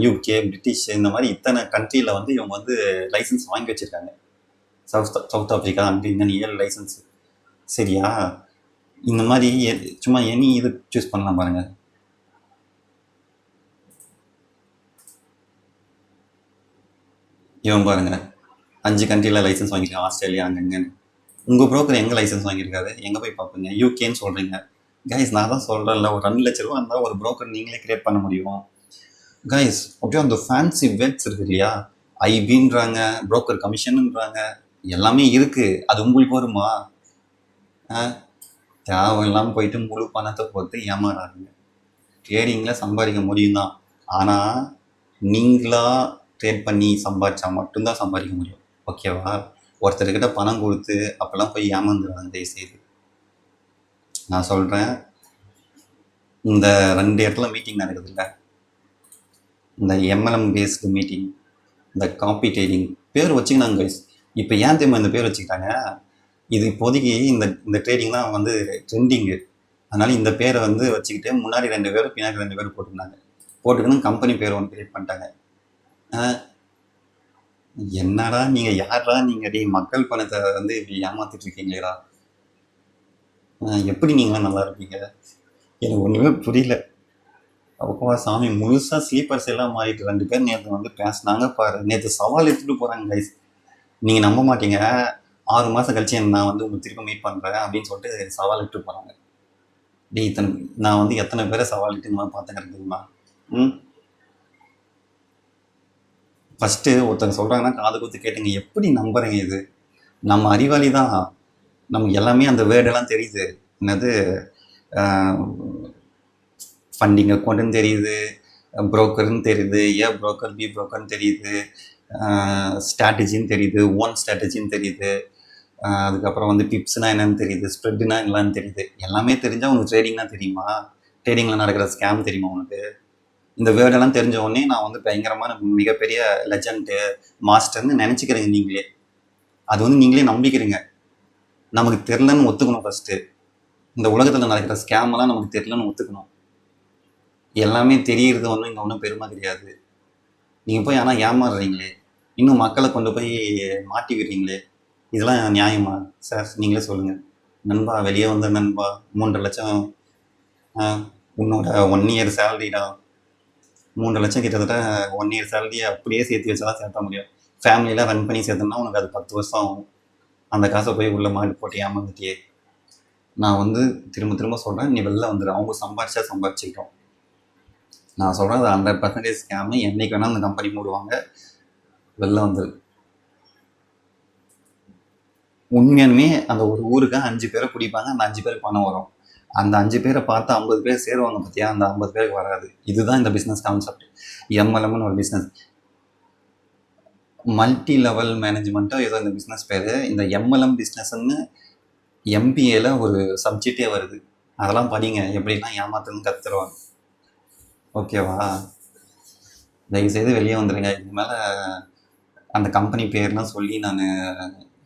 UK, பிரிட்டிஷ், இந்த மாதிரி இத்தனை கண்ட்ரியில் வந்து இவங்க வந்து லைசன்ஸ் வாங்கி வச்சுருக்காங்க. சவுத் ஆஃப்ரிக்கா அப்படி இந்த 7 லைசன்ஸ். சரியா? இந்த மாதிரி சும்மா எனி இது சூஸ் பண்ணலாம் பாருங்க. இவன் பாருங்க, 5 கண்ட்ரியில் லைசன்ஸ் வாங்கியிருக்கான், ஆஸ்திரேலியா அங்கங்கன்னு. உங்கள் ப்ரோக்கர் எங்கே லைசன்ஸ் வாங்கியிருக்காரு? எங்கே போய் பார்ப்பீங்க? UKன்னு சொல்கிறீங்க கைஸ். நான் தான் சொல்கிறேன்ல, ஒரு 2 லட்ச ரூபா இருந்தால் ஒரு ப்ரோக்கர் நீங்களே கிரியேட் பண்ண முடியும் கைஸ். அப்படியே அந்த ஃபேன்சி வேர்ட்ஸ் இருக்கு இல்லையா, IBன்றாங்க, ப்ரோக்கர் கமிஷனுன்றாங்க, எல்லாமே இருக்குது. அது உங்களுக்கு வருமா? தேவையில்லாமல் போயிட்டு முழு பணத்தை போட்டு ஏமாறாருங்க. ட்ரேடிங்கில் சம்பாதிக்க முடியும் தான், ஆனால் நீங்களா ட்ரேட் பண்ணி சம்பாதிச்சா மட்டும்தான் சம்பாதிக்க முடியும். ஓகேவா? ஒருத்தர்கிட்ட பணம் கொடுத்து அப்போல்லாம் போய் ஏமாந்துடாங்க தயவுசெய்து. நான் சொல்கிறேன், இந்த 2 இடத்துல மீட்டிங் நடக்குதுல்ல, இந்த எம்எல்எம் பேஸ்டு மீட்டிங், இந்த காப்பி ட்ரேடிங் பேர் வச்சுக்கினாங்க கைஸ். இப்போ ஏன் தெரியுமா இந்த பேர் வச்சுக்கிட்டாங்க? இது இப்போதைக்கு இந்த இந்த ட்ரேடிங் தான் வந்து ட்ரெண்டிங்கு. அதனால இந்த பேரை வந்து வச்சுக்கிட்டு முன்னாடி 2 பேரும் பின்னாடி 2 பேரும் போட்டுருந்தாங்க. போட்டுக்கணும் கம்பெனி பேர் ஒன்று கிரியேட் பண்ணிட்டாங்க. என்னடா நீங்க யாரா நீங்க டேய் மக்கள் பணத்தை வந்து இப்படி ஏமாத்திட்டு இருக்கீங்களேடா. எப்படி நீங்களாம் நல்லா இருப்பீங்க? எனக்கு ஒன்றுமே புரியல. அப்பா சாமி முழுசா ஸ்லீப்பர்ஸ் எல்லாம் மாறிட்டு 2 பேர் நேற்று வந்து பேசினாங்க பாரு. நேற்று சவால் எடுத்துட்டு போறாங்க கைஸ். நீங்க நம்ப மாட்டீங்க. 6 மாசம் கழிச்சு நான் வந்து உங்களுக்கு திரும்ப மீட் பண்றேன் அப்படின்னு சொல்லிட்டு சவால் எடுத்துட்டு போறாங்க. டேய் நான் வந்து எத்தனை பேரை சவால் இட்டு நான் பார்த்துக்கிறேன் தெரியுமா? ஃபஸ்ட்டு ஒருத்தங்க சொல்கிறாங்கன்னா காது கொடுத்து கேட்டுங்க. எப்படி நம்புறீங்க இது? நம்ம அறிவாளி தான். நமக்கு எல்லாமே அந்த வேர்டெல்லாம் தெரியுது. என்னது ஃபண்டிங் அக்கௌண்ட்டுன்னு தெரியுது, புரோக்கர்னு தெரியுது, புரோக்கர் பி புரோக்கர்னு தெரியுது, ஸ்ட்ராட்டஜின்னு தெரியுது, ஓன் ஸ்ட்ராட்டஜின்னு தெரியுது, அதுக்கப்புறம் வந்து பிப்ஸ்னால் என்னென்னு தெரியுது, ஸ்ப்ரெட்டுனா என்னன்னு தெரியுது. எல்லாமே தெரிஞ்சால் உனக்கு ட்ரேடிங்னா தெரியுமா? ட்ரேடிங்கில் நடக்கிற ஸ்கேம் தெரியுமா உனக்கு? இந்த வேர்டெல்லாம் தெரிஞ்ச உடனே நான் வந்து பயங்கரமான மிகப்பெரிய லெஜண்டு மாஸ்டர்னு நினச்சிக்கிறீங்க நீங்களே. அது வந்து நீங்களே நம்பிக்கிறீங்க. நமக்கு தெரிலன்னு ஒத்துக்கணும் ஃபஸ்ட்டு. இந்த உலகத்தில் நடக்கிற ஸ்கேமெல்லாம் நமக்கு தெரிலன்னு ஒத்துக்கணும். எல்லாமே தெரியறது ஒன்றும் இங்கே ஒன்றும் பெருமை கிடையாது. நீங்கள் போய் ஆனால் ஏமாறுறீங்களே, இன்னும் மக்களை கொண்டு போய் மாட்டி விடுறீங்களே, இதெல்லாம் நியாயமா சார்? நீங்களே சொல்லுங்கள். நண்பா வெளியே வந்த நண்பா 3 லட்சம் உன்னோட 1 இயர் சேலரிடா. 3 லட்சம் கிட்டத்தட்ட 1 இயர் சேலரி அப்படியே சேர்த்து வச்சா தான் சேர்த்த முடியும். ஃபேமிலியெலாம் ரன் பண்ணி சேர்த்தோம்னா உனக்கு அது 10 வருஷம் ஆகும். அந்த காசை போய் உள்ள மாடி போட்டு ஏமாந்துட்டியே. நான் வந்து திரும்ப திரும்ப சொல்கிறேன், நீ வெளில வந்துடு. அவங்க சம்பாதிச்சா சம்பாதிச்சிக்கிட்டோம். நான் சொல்கிறேன் அது 100% ஸ்கேமு. என்றைக்கு வேணால் அந்த கம்பெனி மூடுவாங்க. வெளில வந்துடு. உண்மையானுமே அந்த ஒரு ஊருக்கு 5 பேரை பிடிப்பாங்க. அந்த 5 பேருக்கு பணம் வரும். அந்த 5 பேரை பார்த்து 50 பேர் சேருவாங்க பார்த்தியா, அந்த 50 பேருக்கு வராது. இதுதான் இந்த பிஸ்னஸ் கான்செப்ட். எம்எல்எம்னு ஒரு பிஸ்னஸ், மல்டி லெவல் மேனேஜ்மெண்ட்டோ ஏதோ இந்த பிஸ்னஸ் பேர். இந்த எம்எல்எம் பிஸ்னஸ்ன்னு எம்பிஏல ஒரு சப்ஜெக்டே வருது. அதெல்லாம் படிங்க, எப்படிலாம் ஏமாத்துன்னு கற்றுருவாங்க. ஓகேவா? தயவுசெய்து வெளியே வந்துடுங்க. இது மேலே அந்த கம்பெனி பேர்லாம் சொல்லி நான்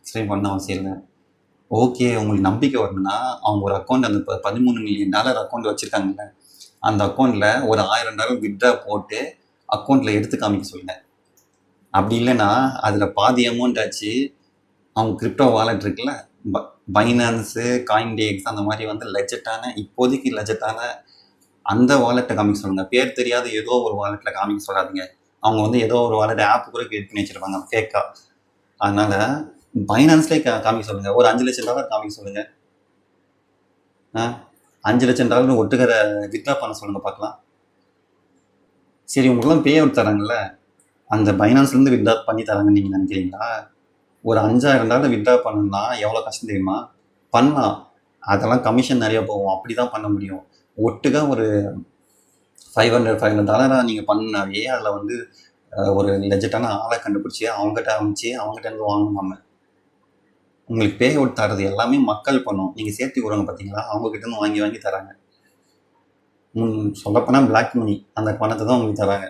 எக்ஸ்பிளைன் பண்ண அவசியம் இல்லை. ஓகே, உங்களுக்கு நம்பிக்கை வரணும்னா அவங்க ஒரு அக்கௌண்ட், அந்த $13 மில்லியன் அக்கௌண்ட் வச்சுருக்காங்கல்ல, அந்த அக்கௌண்ட்டில் ஒரு $1000 வித்ட்ரா போட்டு அக்கௌண்ட்டில் எடுத்து காமிக்க சொல்லுங்கள். அப்படி இல்லைன்னா அதில் பாதி அமௌண்ட் ஆச்சு அவங்க கிரிப்டோ வாலெட் இருக்குல்ல, பைனான்ஸு, காயின்டெக்ஸ், அந்த மாதிரி வந்து இப்போதைக்கு லெஜெட்டான அந்த வாலெட்டை காமிக்க சொல்லுங்கள். பேர் தெரியாத ஏதோ ஒரு வாலெட்டில் காமிக்க சொல்லாதீங்க. அவங்க வந்து ஏதோ ஒரு வாலெட் ஆப் கூட கிரியேட் பண்ணி வச்சுருப்பாங்க ஃபேக்காக. அதனால் பைனான்ஸ்லேயே காமிக்க சொல்லுங்கள். ஒரு $5 லட்சம் காமிக்க சொல்லுங்கள். $5 லட்சம் ஒட்டுக்கிற வித்ட்ரா பண்ண சொல்லுங்கள் பார்க்கலாம். சரி, உங்களுக்குலாம் பே அவுட் தராங்கல்ல, அந்த பைனான்ஸ்லேருந்து வித்ட்ரா பண்ணி தராங்கன்னு நீங்கள் நினைக்கிறீங்களா? ஒரு $5000 வித்ட்ரா பண்ணணும்னா எவ்வளோ கஷ்டம் தெரியுமா? பண்ணலாம். அதெல்லாம் கமிஷன் நிறைய போகும். அப்படி தான் பண்ண முடியும். ஒட்டுக்கா ஒரு $500 நீங்கள் பண்ணாவே அதில் வந்து ஒரு லெஜெட்டான ஆளை கண்டுபிடிச்சி அவங்ககிட்ட அமைச்சு அவங்ககிட்ட இருந்து வாங்கணும். நம்ம உங்களுக்கு பே அவுட் தரது எல்லாமே மக்கள் பண்ணும். நீங்கள் சேர்த்து விடுவாங்க பார்த்தீங்களா, அவங்ககிட்ட இருந்து வாங்கி வாங்கி தராங்க. சொல்லப்போனால் பிளாக் மணி, அந்த பணத்தை தான் உங்களுக்கு தராங்க.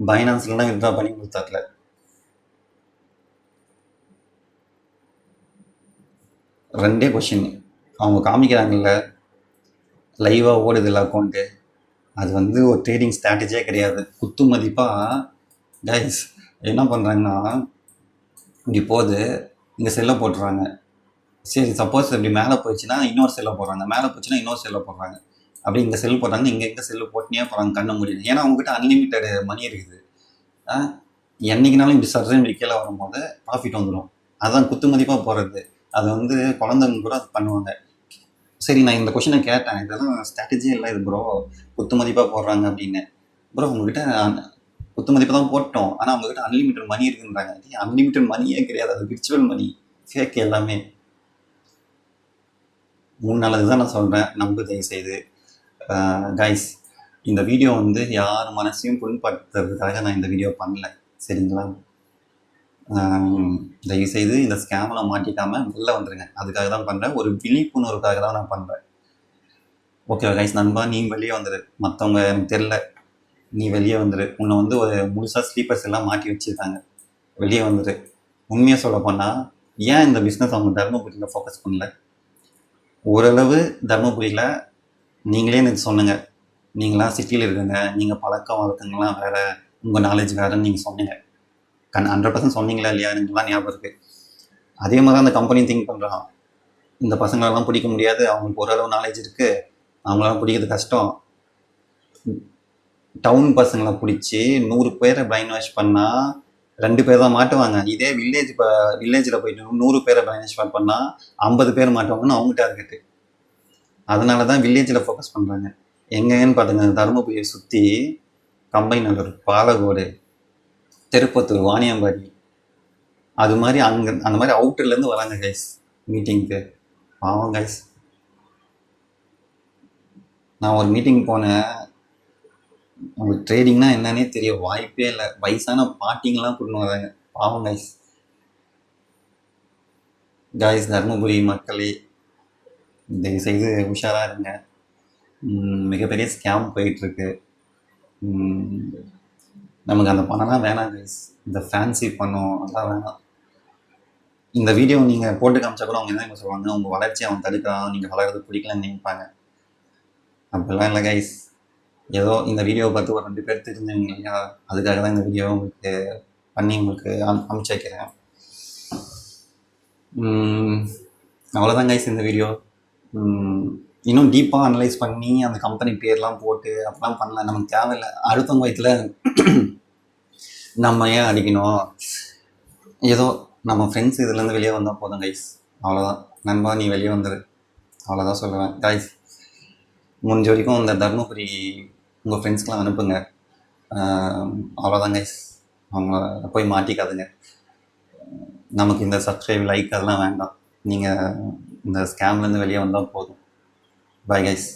பைனான்ஸ்லாம் வித்ட்ரா பண்ணி உங்களுக்கு தரல. ரெண்டே கொஷின். அவங்க காமிக்கிறாங்கல்ல லைவாக ஓடுதில்ல அக்கௌண்ட்டு, அது வந்து ஒரு ட்ரேடிங் ஸ்ட்ராட்டஜியே கிடையாது. குத்து மதிப்பாக கைஸ் என்ன பண்ணுறாங்கன்னா, இப்படி போது இங்கே செல்லை போட்டுறாங்க. சரி, சப்போஸ் இப்படி மேலே போயிடுச்சுன்னா இன்னொரு செல்லை போடுறாங்க, மேலே போச்சுன்னா இன்னொரு செல்லை போடுறாங்க. அப்படி இங்கே செல் போட்டாங்க, இங்கே எங்கே செல்லு போட்டுனே போகிறாங்க, கண்ண முடியுது. ஏன்னா அவங்ககிட்ட அன்லிமிட்டட் மணி இருக்குது. என்றைக்குனாலும் இப்படி சர்ஜன் கீழே வரும்போது ப்ராஃபிட் வந்துடும். அதுதான் குத்து மதிப்பாக போகிறது. அது வந்து குழந்தைங்க கூட அது பண்ணுவாங்க. சரி, நான் இந்த கொஷினை கேட்டேன், இதெல்லாம் ஸ்ட்ராட்டஜியே இல்லை இது ப்ரோ, குத்து மதிப்பாக போடுறாங்க அப்படின்னு. ப்ரோ உங்ககிட்ட குத்து மதிப்பாக தான் போட்டோம், ஆனால் அவங்ககிட்ட அன்லிமிட்டட் மணி இருக்குன்றாங்க. அன்லிமிட்டட் மணியே கிடையாது, அது விர்ச்சுவல் மணி, ஃபேக் எல்லாமே. 3 நாள் தான் நான் சொல்கிறேன், நம்பு தயவு செய்து கைஸ். இந்த வீடியோ வந்து யார் மனசையும் புண்படுத்துறதுக்காக நான் இந்த வீடியோ பண்ணல, சரிங்களா? தயவுசெய்து இந்த ஸ்கேமில் மாட்டிக்காமல் வெளில வந்துடுங்க. அதுக்காக தான் பண்ணுறேன். ஒரு விழிப்புணர்வுக்காக தான் நான் பண்ணுறேன். ஓகே கைஸ், நண்பா நீ வெளியே வந்துடு. மற்றவங்க எனக்கு தெரில, நீ வெளியே வந்துடு. உன்னை வந்து ஒரு முழுசாக ஸ்லீப்பர்ஸ் எல்லாம் மாட்டி வச்சுருக்காங்க, வெளியே வந்துடு. உண்மையாக சொல்ல போனால் ஏன் இந்த பிஸ்னஸ் அவங்க தருமபுரியில் ஃபோக்கஸ் பண்ணல? ஓரளவு தருமபுரியில் நீங்களே எனக்கு சொன்னுங்க, நீங்களாம் சிட்டியில் இருக்குங்க, நீங்கள் பழக்க வழக்கங்கள்லாம் வேறு, உங்கள் நாலேஜ் வேறுன்னு நீங்கள் சொன்னீங்க. 100% சொன்னீங்களா இல்லையா? எனக்குலாம் ஞாபகம் இருக்குது. அதே மாதிரி தான் அந்த கம்பெனி திங்க் பண்ணுறான். இந்த பசங்களெல்லாம் பிடிக்க முடியாது, அவங்களுக்கு ஓரளவு நாலேஜ் இருக்குது, அவங்களாம் பிடிக்கிறது கஷ்டம். டவுன் பசங்களை பிடிச்சி 100 பேரை பிரைன் வாஷ் பண்ணால் 2 பேர் தான் மாட்டுவாங்க. இதே வில்லேஜில் போயிட்டு 100 பேரை பிரைன் வாஷ் பண்ணால் 50 பேர் மாட்டுவாங்கன்னு அவங்க டார்கெட்டு. அதனால தான் வில்லேஜில் ஃபோக்கஸ் பண்ணுறாங்க. எங்கேன்னு பார்த்துங்க, தருமபுரியை சுற்றி கம்பைநல்லூர், பாலக்கோடு, திருப்பத்தூர், வாணியம்பாடி, அது மாதிரி அங்கே அந்த மாதிரி அவுட்டர்லேருந்து வராங்க கைஸ் மீட்டிங்க்கு. பாவம் கைஸ். நான் ஒரு மீட்டிங் போனேன், உங்களுக்கு ட்ரேடிங்னா என்னன்னே தெரிய வாய்ப்பே இல்லை. வயசான பாட்டிங்கெல்லாம் கூட்டின்னு வராங்க. பாவம் கைஸ். கைஸ், தருமபுரி மக்களே தயவுசெய்து உஷாராக இருங்க. மிகப்பெரிய ஸ்கேம் போயிட்டுருக்கு. நமக்கு அந்த பணம்லாம் வேணாம் கைஸ். இந்த ஃபேன்சி பணம் அதெல்லாம் வேணாம். இந்த வீடியோ நீங்கள் போட்டு காமிச்சா கூட அவங்க என்ன சொல்லுவாங்க, உங்கள் வளர்ச்சி அவன் தடுக்கிறான், நீங்கள் வளர்றது பிடிக்கலன்னு நினைப்பாங்க. அப்படிலாம் இல்லை கைஸ். ஏதோ இந்த வீடியோவை பார்த்து ஒரு 2 பேர் தெரிஞ்சுங்க இல்லையா, அதுக்காக தான் இந்த வீடியோவை உங்களுக்கு பண்ணி உங்களுக்கு அனுப்பிச்சி வைக்கிறேன். அவ்வளோதான் கைஸ் இந்த வீடியோ. இன்னும் டீப்பாக அனலைஸ் பண்ணி அந்த கம்பெனி பேர்லாம் போட்டு அப்படிலாம் பண்ணல, நமக்கு தேவையில்லை. அடுத்தவங்க வயத்தில் நம்ம ஏன் அடிக்கணும்? ஏதோ நம்ம ஃப்ரெண்ட்ஸ் இதுலேருந்து வெளியே வந்தால் போதும் கைஸ். அவ்வளோதான். நண்பா நீ வெளியே வந்துடு, அவ்வளோதான் சொல்லுவேன் கைஸ். முடிஞ்ச வரைக்கும் இந்த தருமபுரி உங்கள் ஃப்ரெண்ட்ஸ்க்கெலாம் அனுப்புங்க. அவ்வளோதான் கைஸ். அவங்கள போய் மாட்டிக்காதுங்க. நமக்கு இந்த சப்ஸ்கிரைப், லைக் அதெல்லாம் வேண்டாம். நீங்கள் இந்த ஸ்கேம்லேருந்து வெளியே வந்தால் போதும். Bye guys.